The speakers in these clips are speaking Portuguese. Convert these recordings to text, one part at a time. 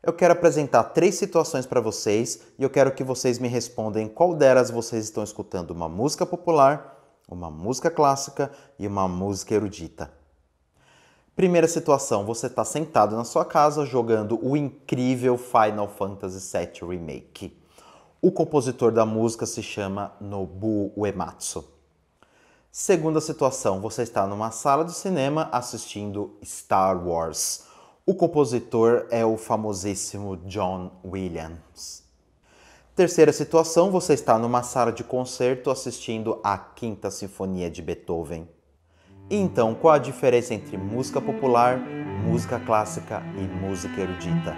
Eu quero apresentar 3 situações para vocês e eu quero que vocês me respondam qual delas vocês estão escutando: uma música popular, uma música clássica e uma música erudita. Primeira situação, você está sentado na sua casa jogando o incrível Final Fantasy VII Remake. O compositor da música se chama Nobuo Uematsu. Segunda situação, você está numa sala de cinema assistindo Star Wars. O compositor é o famosíssimo John Williams. Terceira situação, você está numa sala de concerto assistindo a Quinta Sinfonia de Beethoven. E então, qual a diferença entre música popular, música clássica e música erudita?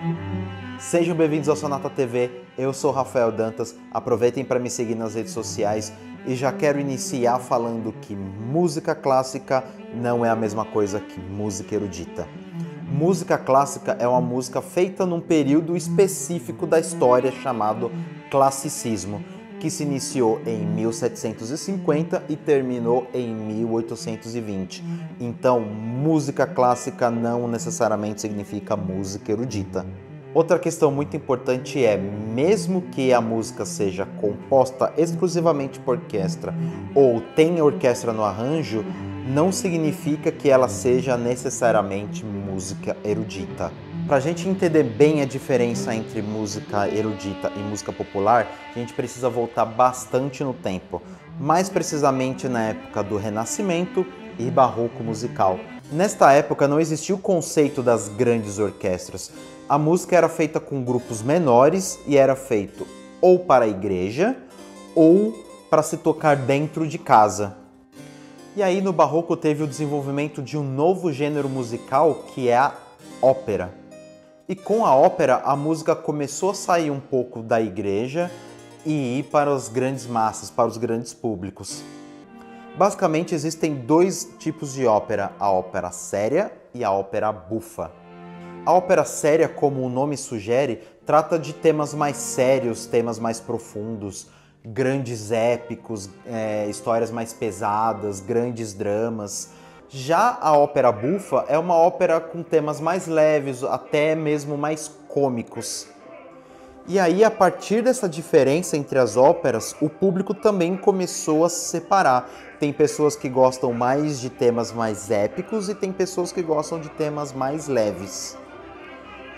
Sejam bem-vindos ao Sonata TV, eu sou Rafael Dantas, aproveitem para me seguir nas redes sociais e já quero iniciar falando que música clássica não é a mesma coisa que música erudita. Música clássica é uma música feita num período específico da história chamado classicismo, que se iniciou em 1750 e terminou em 1820. Então, música clássica não necessariamente significa música erudita. Outra questão muito importante é, mesmo que a música seja composta exclusivamente por orquestra ou tenha orquestra no arranjo, não significa que ela seja necessariamente música erudita. Para a gente entender bem a diferença entre música erudita e música popular, a gente precisa voltar bastante no tempo, mais precisamente na época do Renascimento e Barroco musical. Nesta época não existia o conceito das grandes orquestras. A música era feita com grupos menores e era feito ou para a igreja ou para se tocar dentro de casa. E aí no Barroco teve o desenvolvimento de um novo gênero musical que é a ópera. E com a ópera a música começou a sair um pouco da igreja e ir para as grandes massas, para os grandes públicos. Basicamente existem 2 tipos de ópera, a ópera séria e a ópera bufa. A ópera séria, como o nome sugere, trata de temas mais sérios, temas mais profundos, grandes épicos, histórias mais pesadas, grandes dramas. Já a ópera bufa é uma ópera com temas mais leves, até mesmo mais cômicos. E aí, a partir dessa diferença entre as óperas, o público também começou a se separar. Tem pessoas que gostam mais de temas mais épicos e tem pessoas que gostam de temas mais leves.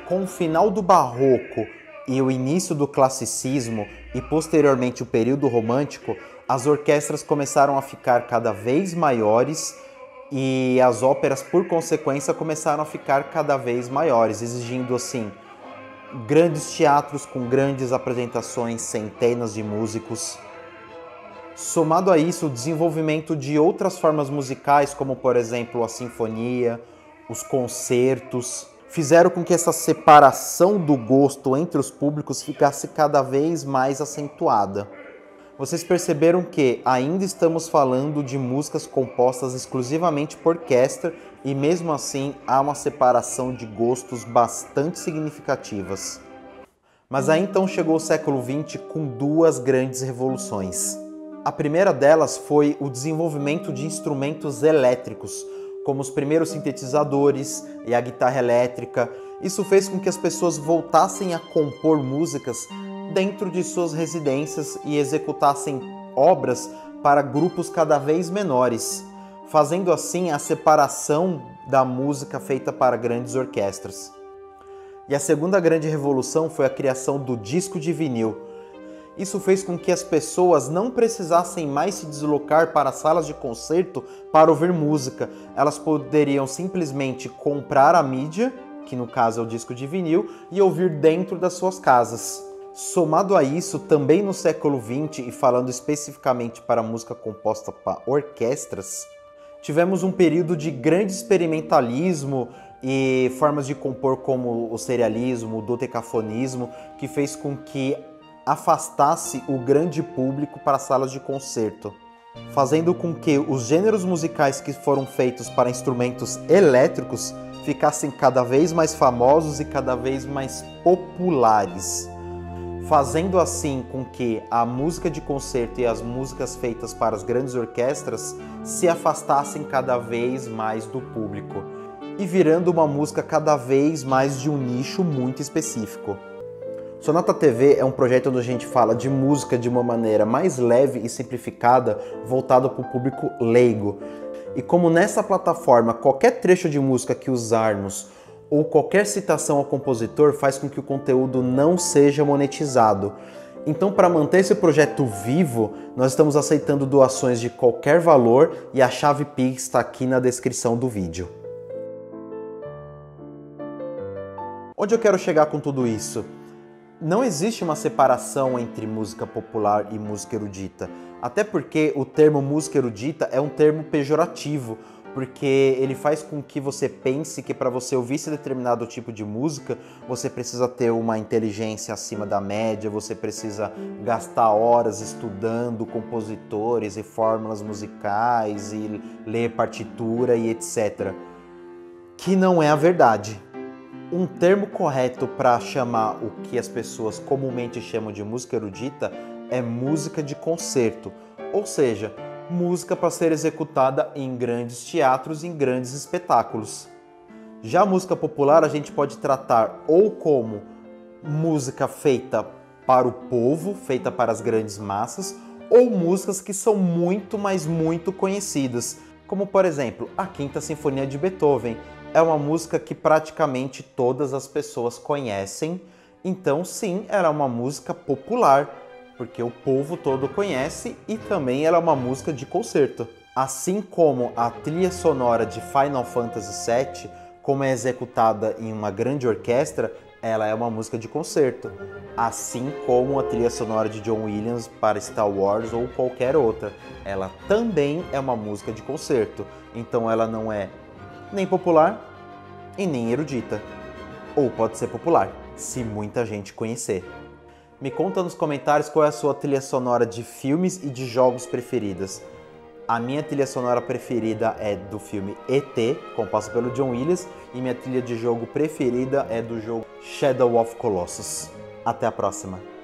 Com o final do Barroco e o início do classicismo e posteriormente o período romântico, as orquestras começaram a ficar cada vez maiores e as óperas, por consequência, começaram a ficar cada vez maiores, exigindo assim grandes teatros com grandes apresentações, centenas de músicos. Somado a isso, o desenvolvimento de outras formas musicais, como por exemplo a sinfonia, os concertos, fizeram com que essa separação do gosto entre os públicos ficasse cada vez mais acentuada. Vocês perceberam que ainda estamos falando de músicas compostas exclusivamente por orquestra e mesmo assim há uma separação de gostos bastante significativas. Mas aí então chegou o século XX com 2 grandes revoluções. A primeira delas foi o desenvolvimento de instrumentos elétricos, como os primeiros sintetizadores e a guitarra elétrica. Isso fez com que as pessoas voltassem a compor músicas dentro de suas residências e executassem obras para grupos cada vez menores, fazendo assim a separação da música feita para grandes orquestras. E a segunda grande revolução foi a criação do disco de vinil. Isso fez com que as pessoas não precisassem mais se deslocar para salas de concerto para ouvir música. Elas poderiam simplesmente comprar a mídia, que no caso é o disco de vinil, e ouvir dentro das suas casas. Somado a isso, também no século XX, e falando especificamente para a música composta para orquestras, tivemos um período de grande experimentalismo e formas de compor como o serialismo, o dodecafonismo, que fez com que afastasse o grande público para salas de concerto, fazendo com que os gêneros musicais que foram feitos para instrumentos elétricos ficassem cada vez mais famosos e cada vez mais populares, fazendo assim com que a música de concerto e as músicas feitas para as grandes orquestras se afastassem cada vez mais do público. e virando uma música cada vez mais de um nicho muito específico. Sonata TV é um projeto onde a gente fala de música de uma maneira mais leve e simplificada, voltado para o público leigo. E como nessa plataforma qualquer trecho de música que usarmos ou qualquer citação ao compositor faz com que o conteúdo não seja monetizado. Então, para manter esse projeto vivo, nós estamos aceitando doações de qualquer valor e a chave Pix está aqui na descrição do vídeo. Onde eu quero chegar com tudo isso? Não existe uma separação entre música popular e música erudita, até porque o termo música erudita é um termo pejorativo, porque ele faz com que você pense que para você ouvir esse determinado tipo de música, você precisa ter uma inteligência acima da média, você precisa gastar horas estudando compositores e fórmulas musicais e ler partitura e etc. Que não é a verdade. Um termo correto para chamar o que as pessoas comumente chamam de música erudita é música de concerto, ou seja, música para ser executada em grandes teatros e em grandes espetáculos. Já a música popular a gente pode tratar ou como música feita para o povo, feita para as grandes massas, ou músicas que são muito, mas muito conhecidas, como por exemplo a Quinta Sinfonia de Beethoven. É uma música que praticamente todas as pessoas conhecem, então sim, ela é uma música popular, porque o povo todo conhece e também ela é uma música de concerto. Assim como a trilha sonora de Final Fantasy VII, como é executada em uma grande orquestra, ela é uma música de concerto. Assim como a trilha sonora de John Williams para Star Wars ou qualquer outra, ela também é uma música de concerto. Então ela não é nem popular e nem erudita. Ou pode ser popular, se muita gente conhecer. Me conta nos comentários qual é a sua trilha sonora de filmes e de jogos preferidas. A minha trilha sonora preferida é do filme E.T., composta pelo John Williams, e minha trilha de jogo preferida é do jogo Shadow of Colossus. Até a próxima!